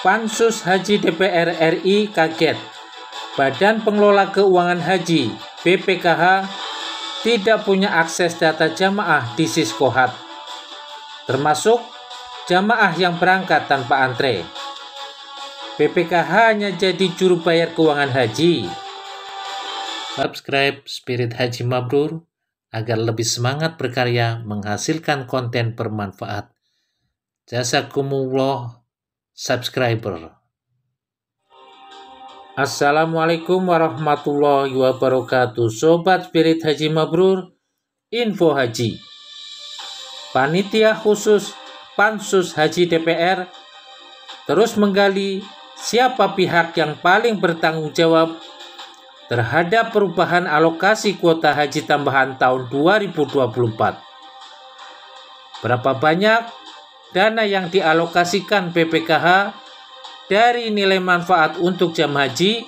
Pansus Haji DPR RI kaget. Badan Pengelola Keuangan Haji (BPKH) tidak punya akses data jamaah di Siskohat, termasuk jamaah yang berangkat tanpa antre. BPKH hanya jadi juru bayar keuangan haji. Subscribe Spirit Haji Mabrur agar lebih semangat berkarya menghasilkan konten bermanfaat. Jazakumullah subscriber. Assalamualaikum warahmatullahi wabarakatuh. Sobat Spirit Haji Mabrur, info haji. Panitia khusus Pansus Haji DPR terus menggali siapa pihak yang paling bertanggung jawab terhadap perubahan alokasi kuota haji tambahan tahun 2024. Berapa banyak dana yang dialokasikan BPKH dari nilai manfaat untuk jamaah haji?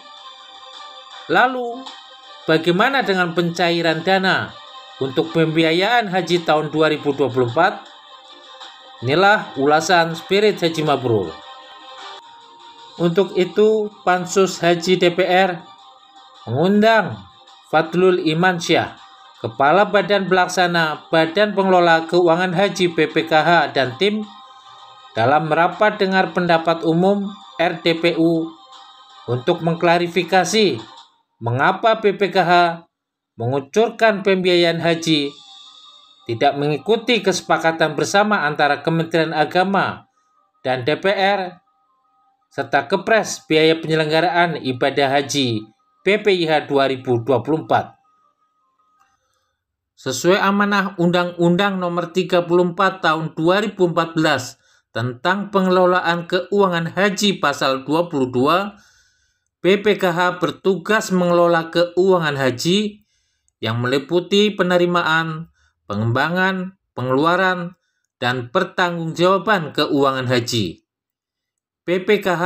Lalu, bagaimana dengan pencairan dana untuk pembiayaan haji tahun 2024? Inilah ulasan Spirit Haji Mabrur. Untuk itu, Pansus Haji DPR mengundang Fadlul Imansyah, Kepala Badan Pelaksana Badan Pengelola Keuangan Haji BPKH dan tim dalam rapat dengar pendapat umum RDPU untuk mengklarifikasi mengapa BPKH mengucurkan pembiayaan haji tidak mengikuti kesepakatan bersama antara Kementerian Agama dan DPR serta Kepres Biaya Penyelenggaraan Ibadah Haji BPIH 2024. Sesuai amanah Undang-Undang Nomor 34 Tahun 2014 tentang pengelolaan keuangan haji pasal 22, BPKH bertugas mengelola keuangan haji yang meliputi penerimaan, pengembangan, pengeluaran, dan pertanggungjawaban keuangan haji. BPKH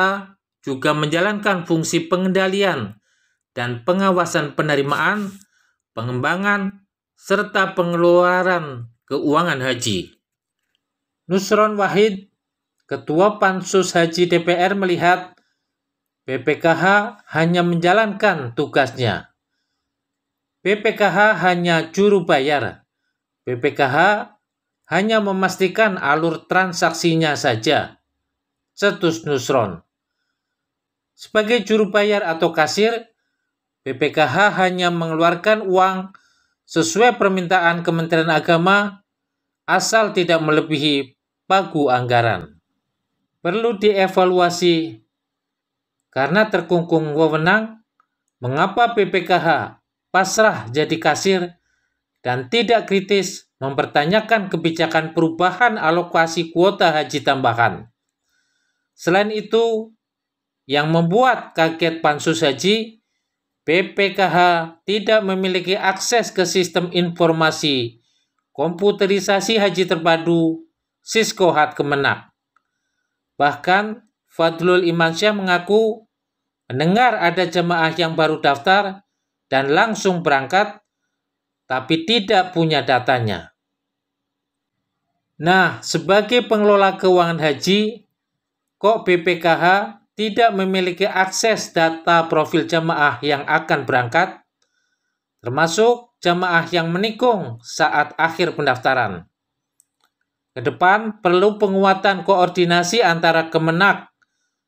juga menjalankan fungsi pengendalian dan pengawasan penerimaan, pengembangan, serta pengeluaran keuangan haji. Nusron Wahid, Ketua Pansus Haji DPR, melihat BPKH hanya menjalankan tugasnya. BPKH hanya juru bayar. BPKH hanya memastikan alur transaksinya saja. Cetus Nusron. Sebagai juru bayar atau kasir, BPKH hanya mengeluarkan uang sesuai permintaan Kementerian Agama asal tidak melebihi pagu anggaran. Perlu dievaluasi karena terkungkung wewenang mengapa BPKH pasrah jadi kasir dan tidak kritis mempertanyakan kebijakan perubahan alokasi kuota haji tambahan. Selain itu, yang membuat kaget Pansus Haji, BPKH tidak memiliki akses ke sistem informasi komputerisasi haji terpadu Siskohat Kemenak. Bahkan, Fadlul Imansyah mengaku mendengar ada jemaah yang baru daftar dan langsung berangkat, tapi tidak punya datanya. Nah, sebagai pengelola keuangan haji, kok BPKH tidak memiliki akses data profil jemaah yang akan berangkat, termasuk jemaah yang menikung saat akhir pendaftaran? Kedepan perlu penguatan koordinasi antara Kemenak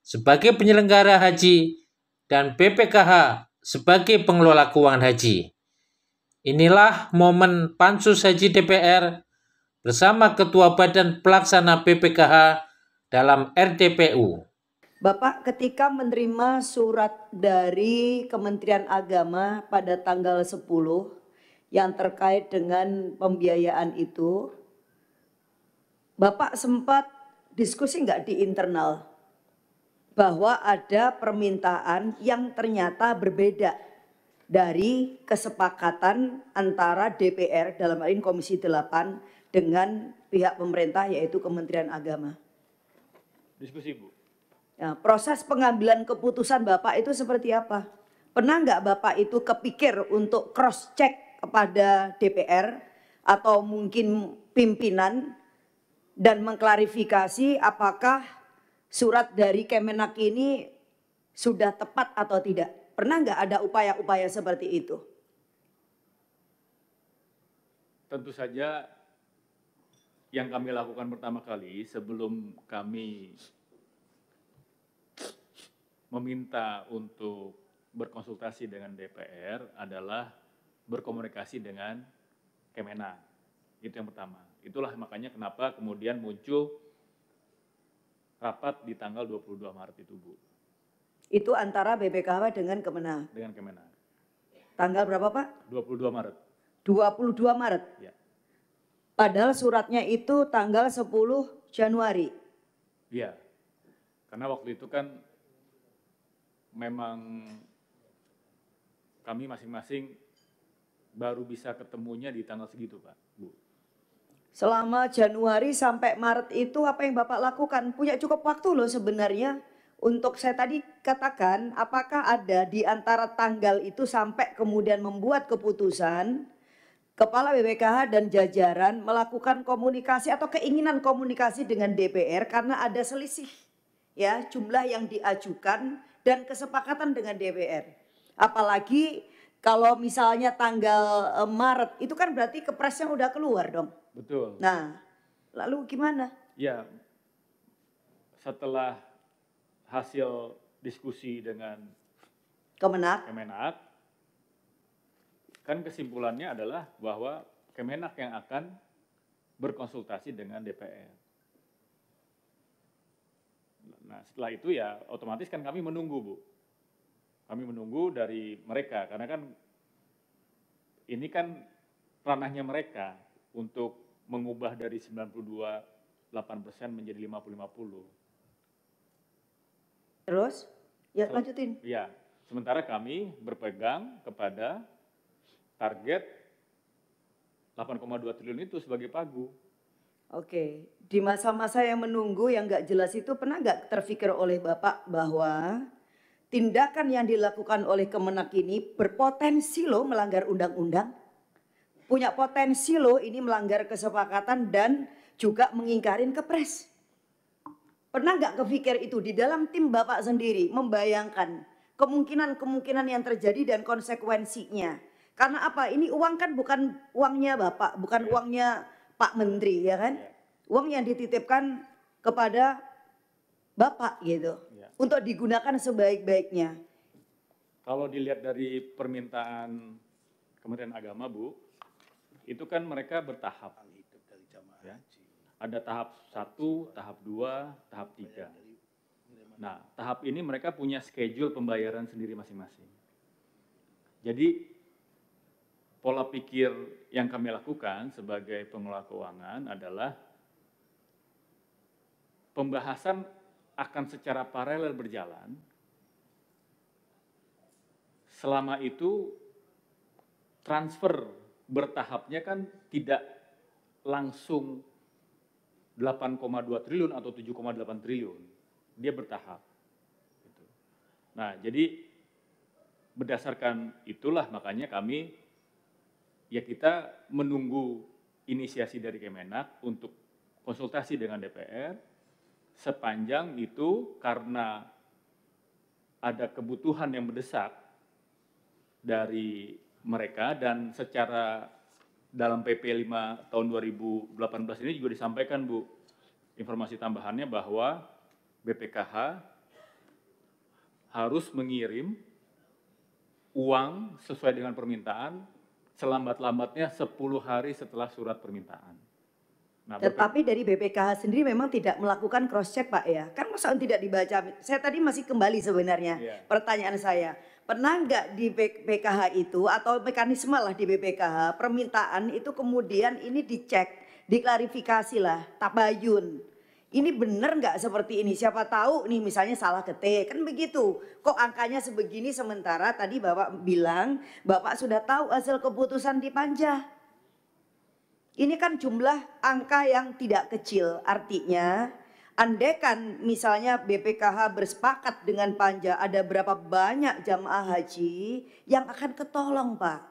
sebagai penyelenggara haji dan BPKH sebagai pengelola keuangan haji. Inilah momen Pansus Haji DPR bersama Ketua Badan Pelaksana BPKH dalam RDPU. Bapak ketika menerima surat dari Kementerian Agama pada tanggal 10 yang terkait dengan pembiayaan itu, Bapak sempat diskusi nggak di internal bahwa ada permintaan yang ternyata berbeda dari kesepakatan antara DPR dalam hal ini Komisi 8 dengan pihak pemerintah yaitu Kementerian Agama? Diskusi, Bu. Ya, proses pengambilan keputusan Bapak itu seperti apa? Pernah nggak Bapak itu kepikir untuk cross check kepada DPR atau mungkin pimpinan dan mengklarifikasi apakah surat dari Kemenak ini sudah tepat atau tidak? Pernah nggak ada upaya-upaya seperti itu? Tentu saja yang kami lakukan pertama kali sebelum kami meminta untuk berkonsultasi dengan DPR adalah berkomunikasi dengan Kemenak. Itu yang pertama. Itulah makanya kenapa kemudian muncul rapat di tanggal 22 Maret itu, Bu. Itu antara BPKH dengan Kemenak. Dengan Kemenak. Tanggal berapa, Pak? 22 Maret. 22 Maret. Ya. Padahal suratnya itu tanggal 10 Januari. Iya. Karena waktu itu kan memang kami masing-masing baru bisa ketemunya di tanggal segitu, Pak, Bu. Selama Januari sampai Maret itu apa yang Bapak lakukan? Punya cukup waktu loh sebenarnya. Untuk saya tadi katakan apakah ada di antara tanggal itu sampai kemudian membuat keputusan Kepala BPKH dan jajaran melakukan komunikasi atau keinginan komunikasi dengan DPR karena ada selisih ya jumlah yang diajukan dan kesepakatan dengan DPR. Apalagi kalau misalnya tanggal Maret itu kan berarti kepresnya udah keluar dong. Betul. Nah, lalu gimana? Ya, setelah hasil diskusi dengan Kemenak. Kan kesimpulannya adalah bahwa Kemenak yang akan berkonsultasi dengan DPR. Nah, setelah itu ya otomatis kan kami menunggu, Bu. Kami menunggu dari mereka karena kan ini kan ranahnya mereka untuk mengubah dari 92,8% menjadi 50-50. Terus? Ya lanjutin. Ya, sementara kami berpegang kepada target 8,2 triliun itu sebagai pagu. Oke, di masa-masa yang menunggu yang nggak jelas itu pernah nggak terfikir oleh Bapak bahwa tindakan yang dilakukan oleh Kemenak ini berpotensi loh melanggar undang-undang? Punya potensi loh ini melanggar kesepakatan dan juga mengingkarin kepres. Pernah nggak kepikir itu di dalam tim Bapak sendiri membayangkan kemungkinan-kemungkinan yang terjadi dan konsekuensinya? Karena apa? Ini uang kan bukan uangnya Bapak, bukan uangnya Pak Menteri ya kan? Uang yang dititipkan kepada Bapak gitu. Untuk digunakan sebaik-baiknya. Kalau dilihat dari permintaan Kementerian Agama, Bu, itu kan mereka bertahap. Ya. Ada tahap 1, tahap 2, tahap 3. Nah, tahap ini mereka punya schedule pembayaran sendiri masing-masing. Jadi pola pikir yang kami lakukan sebagai pengelola keuangan adalah pembahasan akan secara paralel berjalan. Selama itu transfer bertahapnya kan tidak langsung 8,2 triliun atau 7,8 triliun. Dia bertahap. Nah, jadi berdasarkan itulah makanya kami ya kita menunggu inisiasi dari Kemenak untuk konsultasi dengan DPR sepanjang itu karena ada kebutuhan yang mendesak dari mereka dan secara dalam PP 5 tahun 2018 ini juga disampaikan, Bu, informasi tambahannya bahwa BPKH harus mengirim uang sesuai dengan permintaan selambat-lambatnya 10 hari setelah surat permintaan. Nah, tetapi dari BPKH sendiri memang tidak melakukan cross check Pak ya. Kan masa tidak dibaca. Saya tadi masih kembali sebenarnya pertanyaan saya. Pernah nggak di BPKH itu atau mekanisme lah di BPKH permintaan itu kemudian ini dicek, diklarifikasi lah, tabayun. Ini benar nggak seperti ini? Siapa tahu nih misalnya salah ketik kan begitu. Kok angkanya sebegini sementara tadi Bapak bilang Bapak sudah tahu hasil keputusan di Panja. Ini kan jumlah angka yang tidak kecil. Artinya andaikan misalnya BPKH bersepakat dengan Panja ada berapa banyak jamaah haji yang akan ketolong Pak.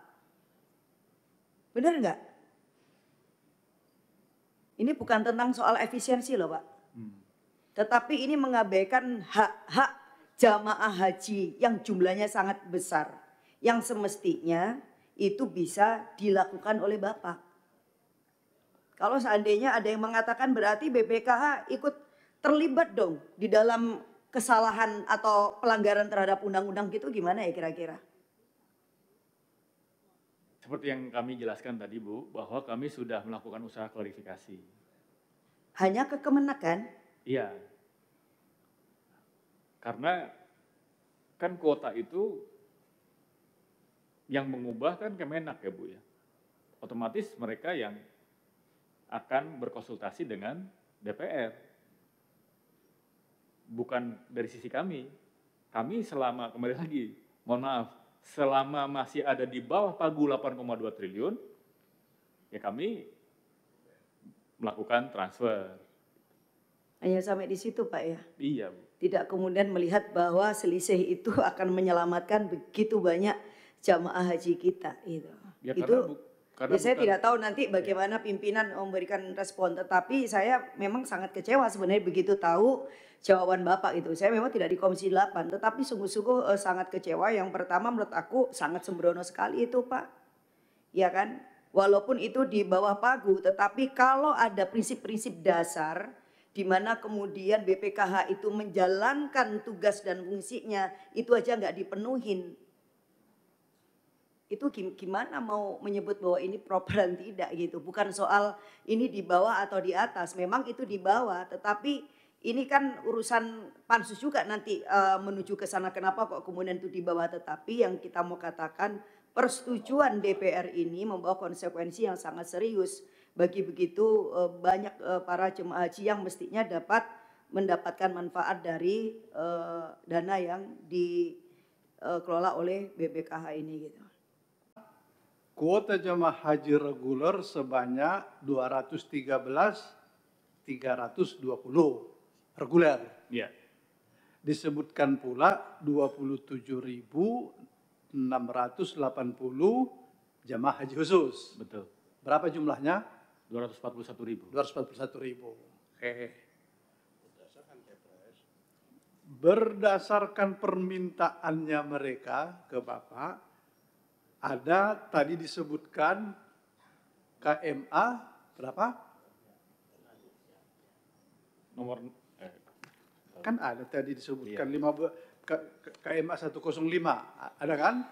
Benar nggak? Ini bukan tentang soal efisiensi loh Pak. tetapi ini mengabaikan hak-hak jamaah haji yang jumlahnya sangat besar, yang semestinya itu bisa dilakukan oleh Bapak. Kalau seandainya ada yang mengatakan berarti BPKH ikut terlibat dong di dalam kesalahan atau pelanggaran terhadap undang-undang gitu, gimana ya kira-kira? Seperti yang kami jelaskan tadi Bu, bahwa kami sudah melakukan usaha klarifikasi. Hanya ke Kemenak kan? Iya. Karena kan kuota itu yang mengubah kan Kemenak ya Bu ya. Otomatis mereka yang akan berkonsultasi dengan DPR. Bukan dari sisi kami. Kami selama, kembali lagi, mohon maaf, selama masih ada di bawah pagu 8,2 triliun, ya kami melakukan transfer. Hanya sampai di situ Pak ya? Iya Bu. Tidak kemudian melihat bahwa selisih itu akan menyelamatkan begitu banyak jamaah haji kita. Gitu. Ya, Itu karena ya, saya bukan, tidak tahu nanti bagaimana pimpinan memberikan respon, tetapi saya memang sangat kecewa sebenarnya begitu tahu jawaban Bapak itu. Saya memang tidak di Komisi 8, tetapi sungguh-sungguh sangat kecewa. Yang pertama menurut aku sangat sembrono sekali itu Pak. Ya kan? Walaupun itu di bawah pagu, tetapi kalau ada prinsip-prinsip dasar di mana kemudian BPKH itu menjalankan tugas dan fungsinya, itu aja nggak dipenuhin. Itu gimana mau menyebut bahwa ini proper dan tidak gitu. Bukan soal ini di bawah atau di atas, memang itu di bawah, tetapi ini kan urusan pansus juga nanti menuju ke sana. Kenapa kok kemudian itu di bawah? Tetapi yang kita mau katakan, persetujuan DPR ini membawa konsekuensi yang sangat serius bagi begitu banyak para jemaah haji yang mestinya dapat mendapatkan manfaat dari dana yang dikelola oleh BPKH ini gitu. Kuota jemaah haji reguler sebanyak 213.320 reguler. ya. Disebutkan pula 27.680 jemaah haji khusus. Betul. Berapa jumlahnya? 241.000. 241.000. Oke. Berdasarkan permintaannya mereka ke Bapak, ada tadi disebutkan KMA berapa? Nomor Kan ada tadi disebutkan Iya. KMA 105, ada kan?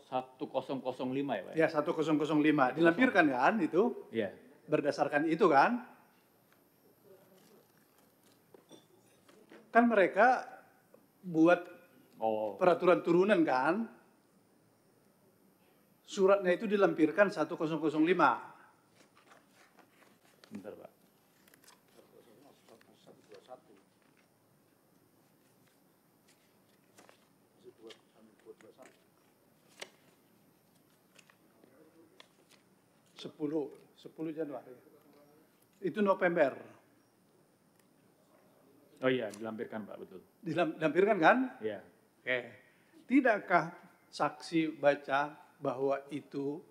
satu 1005 ya Pak? Ya 1005, dilampirkan kan itu? Iya. Berdasarkan itu kan? Kan mereka buat peraturan turunan kan? Suratnya itu dilampirkan 1005. Bentar Pak. Sepuluh Januari. Itu November. Oh iya, dilampirkan Pak, betul. Dilampirkan kan? Iya. Oke. Tidakkah saksi baca bahwa itu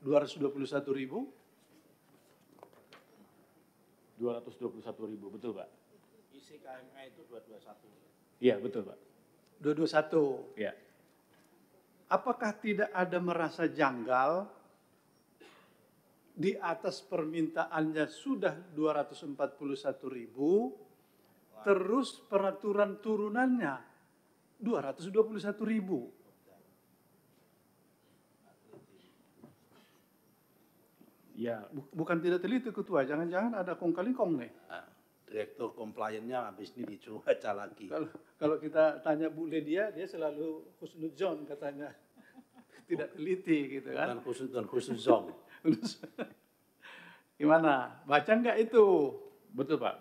221.000? 221.000, betul Pak. Isi KMA itu 221. Iya, betul Pak. 221. Iya. Apakah tidak ada merasa janggal di atas permintaannya sudah 241.000, terus peraturan turunannya 221.000? Ya, Bukan tidak teliti Ketua, jangan-jangan ada kong kali kong nih. Nah, Direktur komplainnya habis ini dicuaca lagi. Kalau kita tanya Bu Ledia, dia selalu husnudzon katanya. Tidak teliti gitu kan. Dan khusus zong. Gimana? Baca nggak itu? betul Pak.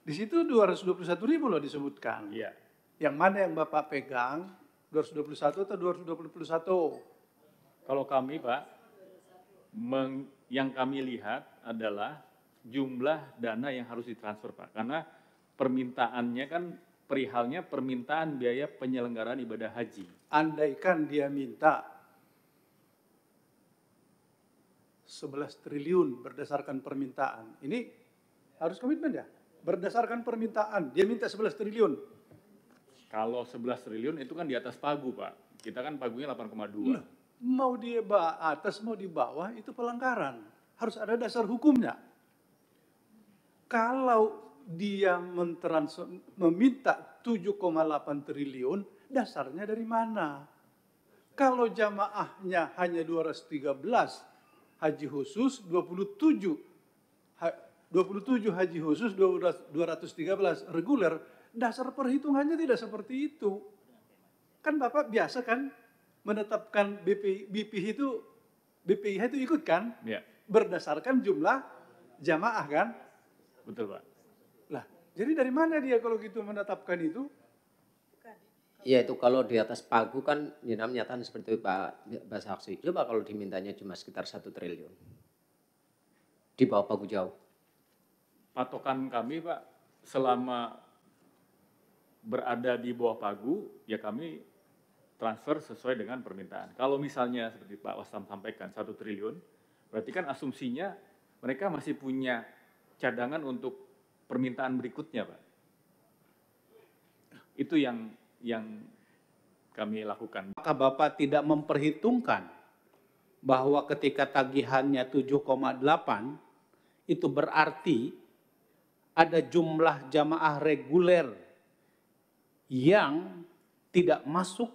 Di situ 221.000 loh disebutkan. Iya. Yang mana yang Bapak pegang? 221 atau 221? Kalau kami Pak, yang kami lihat adalah jumlah dana yang harus ditransfer Pak. Karena permintaannya kan perihalnya permintaan biaya penyelenggaraan ibadah haji. Andaikan dia minta 11 triliun berdasarkan permintaan. Ini harus komitmen ya? Berdasarkan permintaan, dia minta 11 triliun. Kalau 11 triliun itu kan di atas pagu, Pak. Kita kan pagunya 8,2. Mau di atas, mau di bawah, itu pelanggaran. Harus ada dasar hukumnya. Kalau dia meminta 7,8 triliun, dasarnya dari mana? Kalau jamaahnya hanya 213 haji khusus, 27 haji khusus, 213 reguler, dasar perhitungannya tidak seperti itu. Kan Bapak biasa kan menetapkan BPIH itu ikut kan? Ya, Berdasarkan jumlah jamaah kan? betul, Pak. Lah, jadi dari mana dia kalau gitu menetapkan itu? Ya itu kalau di atas pagu kan nyatakan seperti Pak Saksi. Coba kalau dimintanya cuma sekitar 1 triliun. Di bawah pagu jauh. Patokan kami, Pak, selama berada di bawah pagu, ya kami transfer sesuai dengan permintaan. Kalau misalnya seperti Pak Wastam sampaikan 1 triliun, berarti kan asumsinya mereka masih punya cadangan untuk permintaan berikutnya, Pak. Itu yang kami lakukan. Apakah Bapak tidak memperhitungkan bahwa ketika tagihannya 7,8 itu berarti ada jumlah jamaah reguler yang tidak masuk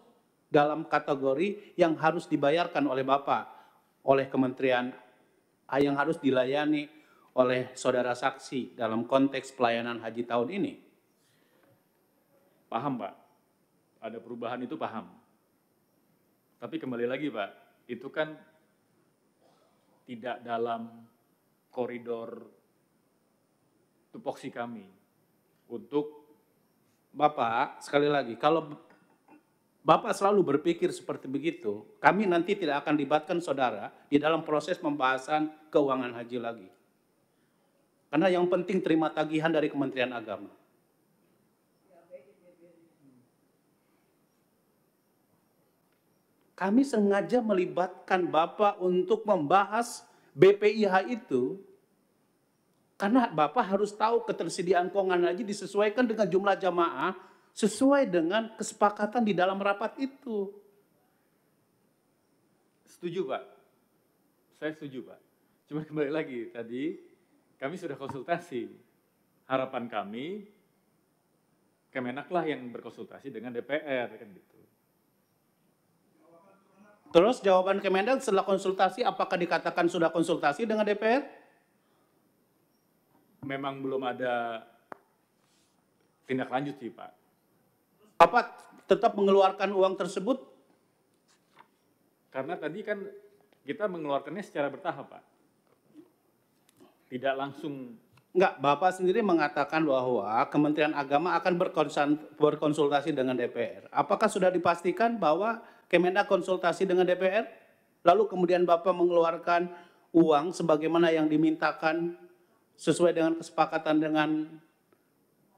dalam kategori yang harus dibayarkan oleh Bapak, oleh kementerian, yang harus dilayani oleh saudara saksi dalam konteks pelayanan haji tahun ini? Paham, Pak. Ada perubahan itu paham. Tapi kembali lagi, Pak, itu kan tidak dalam koridor tupoksi kami untuk Bapak, sekali lagi, kalau Bapak selalu berpikir seperti begitu, kami nanti tidak akan libatkan saudara di dalam proses pembahasan keuangan haji lagi. Karena yang penting terima tagihan dari Kementerian Agama. Kami sengaja melibatkan Bapak untuk membahas BPIH itu karena Bapak harus tahu ketersediaan keuangan haji disesuaikan dengan jumlah jamaah sesuai dengan kesepakatan di dalam rapat itu. setuju, Pak. Saya setuju, Pak. Cuma kembali lagi, tadi kami sudah konsultasi. Harapan kami, Kemenaklah yang berkonsultasi dengan DPR, kan gitu. Terus jawaban Kemendak setelah konsultasi, apakah dikatakan sudah konsultasi dengan DPR? Memang belum ada tindak lanjut sih, Pak. Bapak tetap mengeluarkan uang tersebut? Karena tadi kan kita mengeluarkannya secara bertahap, Pak. Tidak langsung. Enggak, Bapak sendiri mengatakan bahwa Kementerian Agama akan berkonsultasi dengan DPR. Apakah sudah dipastikan bahwa Kemendak konsultasi dengan DPR? Lalu kemudian Bapak mengeluarkan uang sebagaimana yang dimintakan sesuai dengan kesepakatan dengan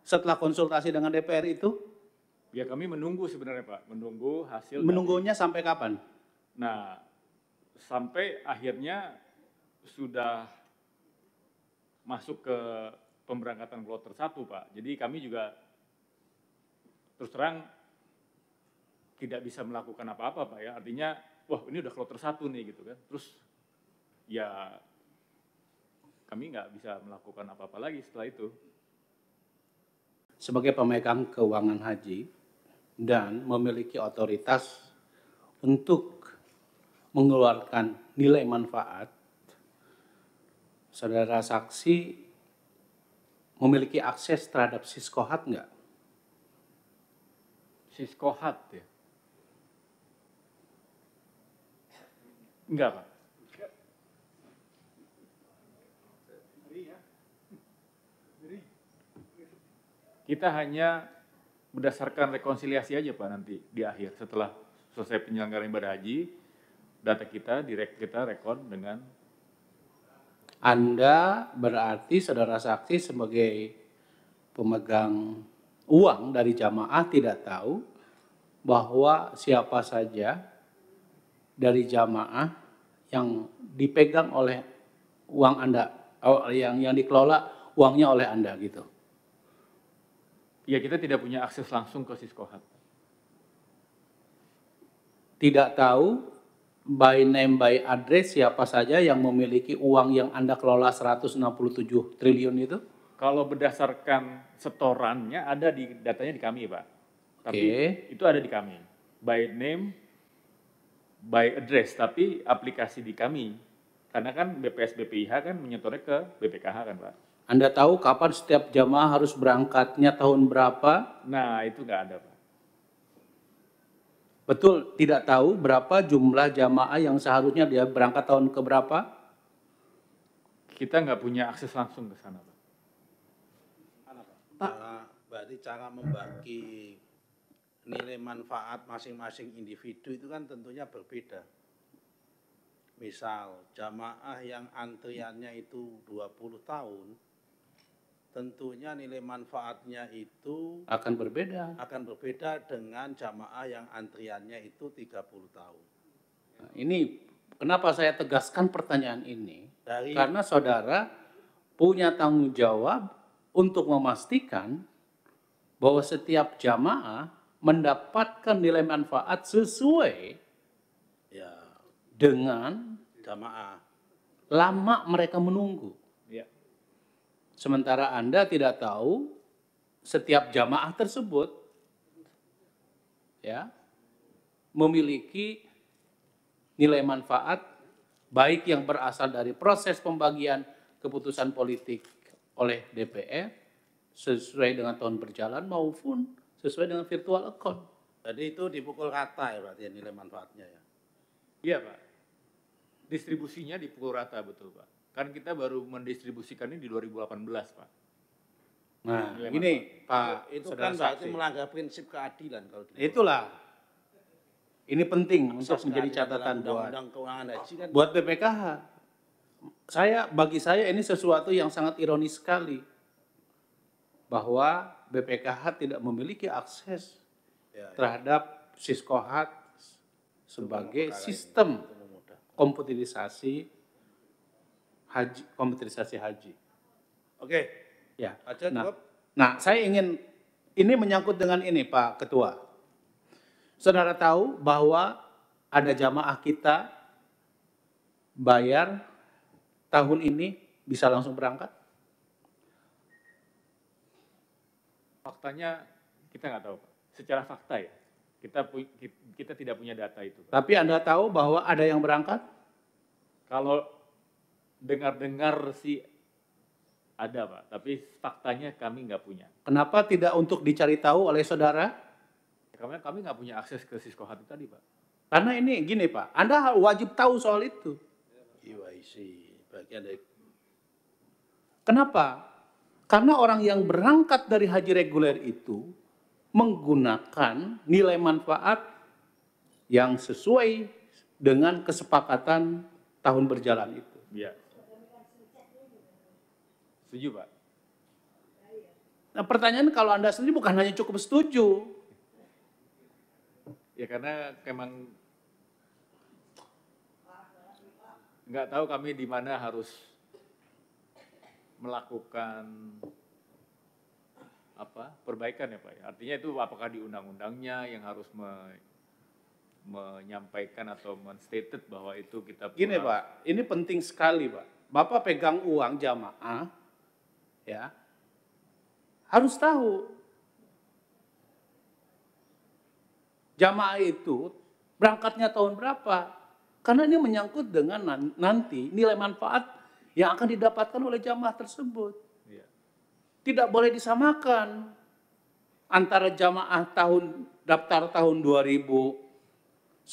setelah konsultasi dengan DPR itu? Ya kami menunggu sebenarnya, Pak. Menunggu hasil. Menunggunya sampai kapan? Nah, sampai akhirnya sudah masuk ke pemberangkatan kloter 1, Pak. Jadi kami juga terus terang tidak bisa melakukan apa-apa, Pak ya. Artinya, wah ini udah kloter 1 nih gitu kan. Terus ya kami nggak bisa melakukan apa-apa lagi setelah itu. Sebagai pemegang keuangan haji dan memiliki otoritas untuk mengeluarkan nilai manfaat, saudara saksi memiliki akses terhadap Siskohat nggak? Siskohat ya? Enggak, Pak. Kita hanya berdasarkan rekonsiliasi aja, Pak, nanti di akhir setelah selesai penyelenggaraan ibadah haji, data kita kita rekon dengan. Anda berarti saudara saksi sebagai pemegang uang dari jamaah tidak tahu bahwa siapa saja dari jamaah yang dipegang oleh uang Anda, yang dikelola uangnya oleh Anda gitu? Ya, kita tidak punya akses langsung ke Siskohat. Tidak tahu by name by address siapa saja yang memiliki uang yang Anda kelola 167 triliun itu? Kalau berdasarkan setorannya ada di datanya di kami, Pak. Tapi itu ada di kami. By name, by address, tapi aplikasi di kami. Karena kan BPS BPIH kan menyetornya ke BPKH kan, Pak. Anda tahu kapan setiap jamaah harus berangkatnya tahun berapa? Nah, itu nggak ada, Pak. Betul, tidak tahu berapa jumlah jamaah yang seharusnya dia berangkat tahun ke berapa? Kita nggak punya akses langsung ke sana, Pak. Berarti cara membagi nilai manfaat masing-masing individu itu kan tentunya berbeda. Misal jamaah yang antriannya itu 20 tahun, tentunya nilai manfaatnya itu Akan berbeda. dengan jamaah yang antriannya itu 30 tahun. Nah, ini kenapa saya tegaskan pertanyaan ini? Dari Karena saudara punya tanggung jawab untuk memastikan bahwa setiap jamaah mendapatkan nilai manfaat sesuai ya dengan jamaah. lama mereka menunggu. Ya. Sementara Anda tidak tahu setiap jamaah tersebut ya memiliki nilai manfaat baik yang berasal dari proses pembagian keputusan politik oleh DPR sesuai dengan tahun berjalan maupun sesuai dengan virtual account. Jadi itu dipukul rata ya berarti nilai manfaatnya ya. Iya, Pak. Distribusinya dipukul rata, betul, Pak. Kan kita baru mendistribusikan ini di 2018, Pak. Nah, Nilai ini Pak Itu Saudara kan berarti saksi. melanggar prinsip keadilan kalau dipukul. Itulah. Ini penting untuk Asas menjadi keadilan catatan dalam Undang-Undang Keuangan Haji kan buat BPKH. Bagi saya ini sesuatu yang sangat ironis sekali bahwa BPKH tidak memiliki akses terhadap Siskohat sebagai sistem komputerisasi haji. Oke, Ya. aja cukup. Nah, saya ingin ini menyangkut dengan ini Pak Ketua. Saudara tahu bahwa ada jamaah kita bayar tahun ini bisa langsung berangkat? Faktanya kita nggak tahu, Pak. Secara fakta ya, kita tidak punya data itu, Pak. Tapi Anda tahu bahwa ada yang berangkat? Kalau dengar-dengar sih ada, Pak. Tapi faktanya kami nggak punya. Kenapa tidak untuk dicari tahu oleh saudara? Karena kami nggak punya akses ke Siskohat itu tadi, Pak. Karena ini gini Pak, Anda wajib tahu soal itu. KYC bagian dari Kenapa? Karena orang yang berangkat dari haji reguler itu menggunakan nilai manfaat yang sesuai dengan kesepakatan tahun berjalan itu. Iya. Setuju, Pak. Nah pertanyaan kalau Anda sendiri bukan hanya cukup setuju. Ya karena memang nggak tahu kami di mana harus melakukan perbaikan ya Pak. Artinya itu apakah di undang-undangnya yang harus menyampaikan atau men-stated bahwa itu kita Gini Pak, ini penting sekali Pak. Bapak pegang uang jamaah, ya harus tahu jamaah itu berangkatnya tahun berapa. Karena ini menyangkut dengan nanti nilai manfaat yang akan didapatkan oleh jamaah tersebut. Iya. Tidak boleh disamakan antara jamaah daftar tahun 2010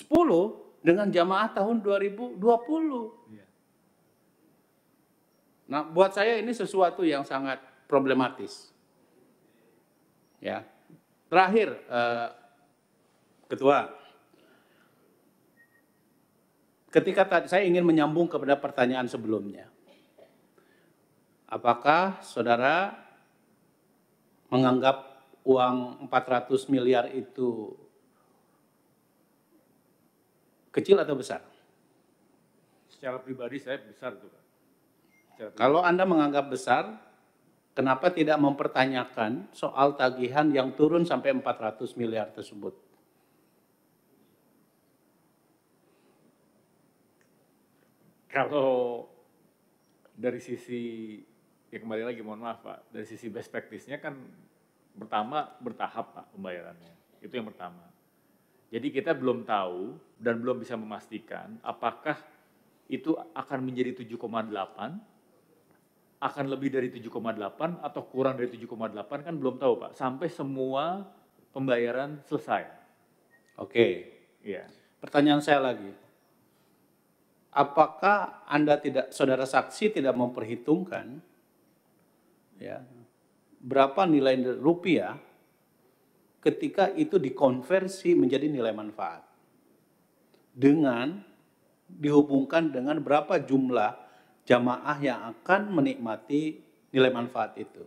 dengan jamaah tahun 2020. Iya. Nah, buat saya ini sesuatu yang sangat problematis. Ya. Terakhir, Ketua, ketika tadi saya ingin menyambung kepada pertanyaan sebelumnya. Apakah saudara menganggap uang 400 miliar itu kecil atau besar? Secara pribadi saya besar itu Pak. Kalau Anda menganggap besar, kenapa tidak mempertanyakan soal tagihan yang turun sampai 400 miliar tersebut? Kalau dari sisi, ya kembali lagi mohon maaf Pak, dari sisi best practice-nya kan pertama bertahap Pak pembayarannya, itu yang pertama. Jadi kita belum tahu dan belum bisa memastikan apakah itu akan menjadi 7,8, akan lebih dari 7,8 atau kurang dari 7,8 kan belum tahu Pak, sampai semua pembayaran selesai. Oke. Iya. Pertanyaan saya lagi. Apakah saudara saksi tidak memperhitungkan ya, berapa nilai rupiah ketika itu dikonversi menjadi nilai manfaat dengan dihubungkan dengan berapa jumlah jamaah yang akan menikmati nilai manfaat itu?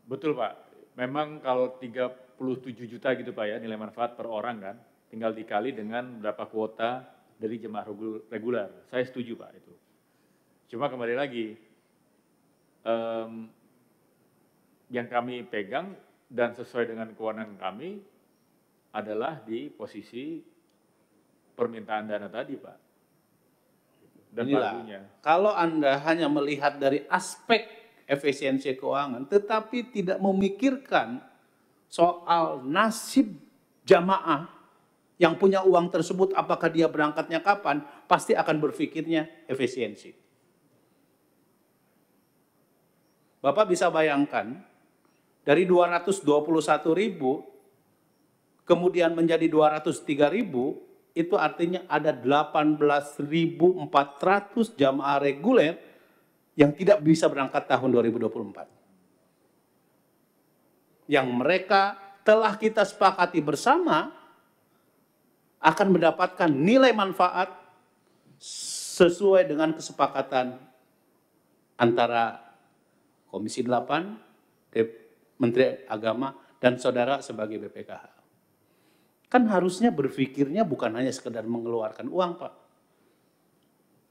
Betul Pak, memang kalau 37 juta gitu Pak ya nilai manfaat per orang kan, tinggal dikali dengan berapa kuota dari jemaah reguler. Saya setuju Pak itu. Cuma kembali lagi, yang kami pegang dan sesuai dengan kewenangan kami adalah di posisi permintaan dana tadi Pak. Dan pagunya. Kalau Anda hanya melihat dari aspek efisiensi keuangan, tetapi tidak memikirkan soal nasib jamaah yang punya uang tersebut, apakah dia berangkatnya kapan, pasti akan berpikirnya efisiensi. Bapak bisa bayangkan, dari 221.000, kemudian menjadi 203.000, itu artinya ada 18.400 jamaah reguler yang tidak bisa berangkat tahun 2024. Yang mereka telah kita sepakati bersama akan mendapatkan nilai manfaat sesuai dengan kesepakatan antara Komisi 8, Menteri Agama, dan saudara sebagai BPKH. Kan harusnya berpikirnya bukan hanya sekedar mengeluarkan uang, Pak.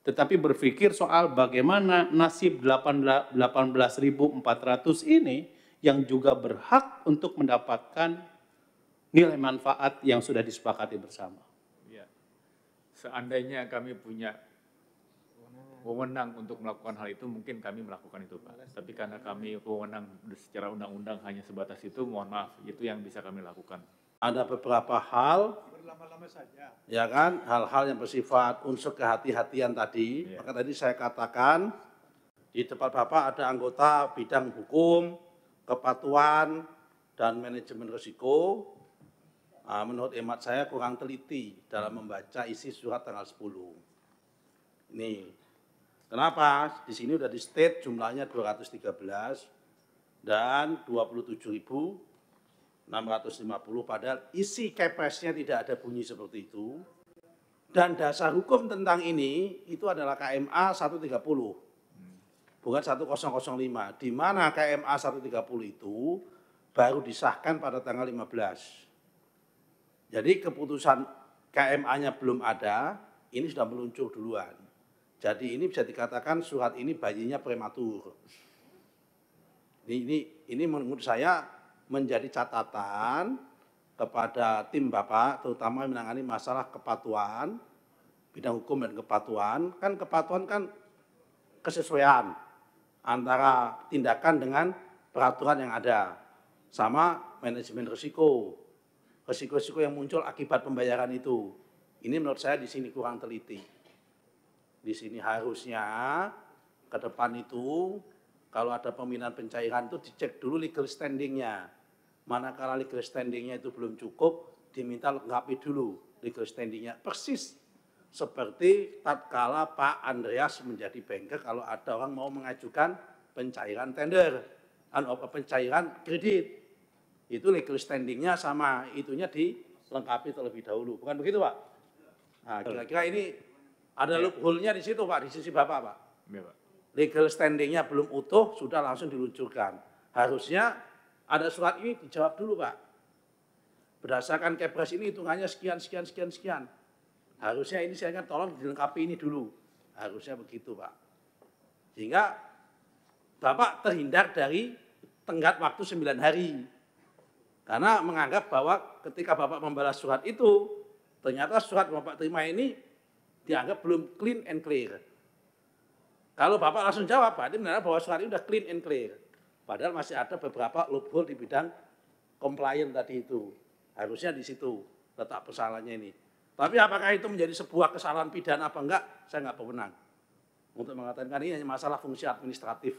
Tetapi berpikir soal bagaimana nasib 18.400 ini yang juga berhak untuk mendapatkan nilai manfaat yang sudah disepakati bersama. Ya. Seandainya kami punya wewenang untuk melakukan hal itu, mungkin kami melakukan itu Pak. Tapi karena kami wewenang secara undang-undang hanya sebatas itu, mohon maaf, itu yang bisa kami lakukan. Ada beberapa hal, ya kan, hal-hal yang bersifat unsur kehati-hatian tadi. Maka tadi saya katakan, di tempat Bapak ada anggota bidang hukum, kepatuhan, dan manajemen risiko. Menurut hemat saya kurang teliti dalam membaca isi surat tanggal 10. Ini, kenapa? Di sini udah di state jumlahnya 213 dan 27.650, padahal isi Kepresnya tidak ada bunyi seperti itu. Dan dasar hukum tentang ini itu adalah KMA 130, bukan 1005, di mana KMA 130 itu baru disahkan pada tanggal 15. Jadi keputusan KMA-nya belum ada, ini sudah meluncur duluan. Jadi ini bisa dikatakan surat ini bayinya prematur. Ini menurut saya menjadi catatan kepada tim Bapak, terutama yang menangani masalah kepatuhan, bidang hukum dan kepatuhan. Kan kepatuhan kan kesesuaian antara tindakan dengan peraturan yang ada, sama manajemen risiko. Risiko-risiko yang muncul akibat pembayaran itu. Ini menurut saya di sini kurang teliti. Di sini harusnya ke depan itu kalau ada pemindahan pencairan itu dicek dulu legal standing-nya. Manakala legal standing-nya itu belum cukup, diminta lengkapi dulu legal standing-nya. Persis seperti tatkala Pak Andreas menjadi banker kalau ada orang mau mengajukan pencairan tender, pencairan kredit. Itu legal standing-nya sama itunya dilengkapi terlebih dahulu. Bukan begitu, Pak? Nah, kira-kira ini ada loophole-nya di situ, Pak, di sisi Bapak, Pak. Ya, Pak. Legal standing-nya belum utuh, sudah langsung diluncurkan. Harusnya ada surat ini dijawab dulu, Pak. Berdasarkan Kepres ini hitungannya sekian. Harusnya ini saya kan tolong dilengkapi ini dulu. Harusnya begitu, Pak. Sehingga Bapak terhindar dari tenggat waktu 9 hari. Karena menganggap bahwa ketika Bapak membalas surat itu, ternyata surat yang Bapak terima ini dianggap belum clean and clear. Kalau Bapak langsung jawab, berarti benar bahwa surat ini sudah clean and clear. Padahal masih ada beberapa loophole di bidang compliance tadi itu. Harusnya di situ letak kesalahannya ini. Tapi apakah itu menjadi sebuah kesalahan pidana apa enggak, saya enggak berwenang untuk mengatakan ini hanya masalah fungsi administratif.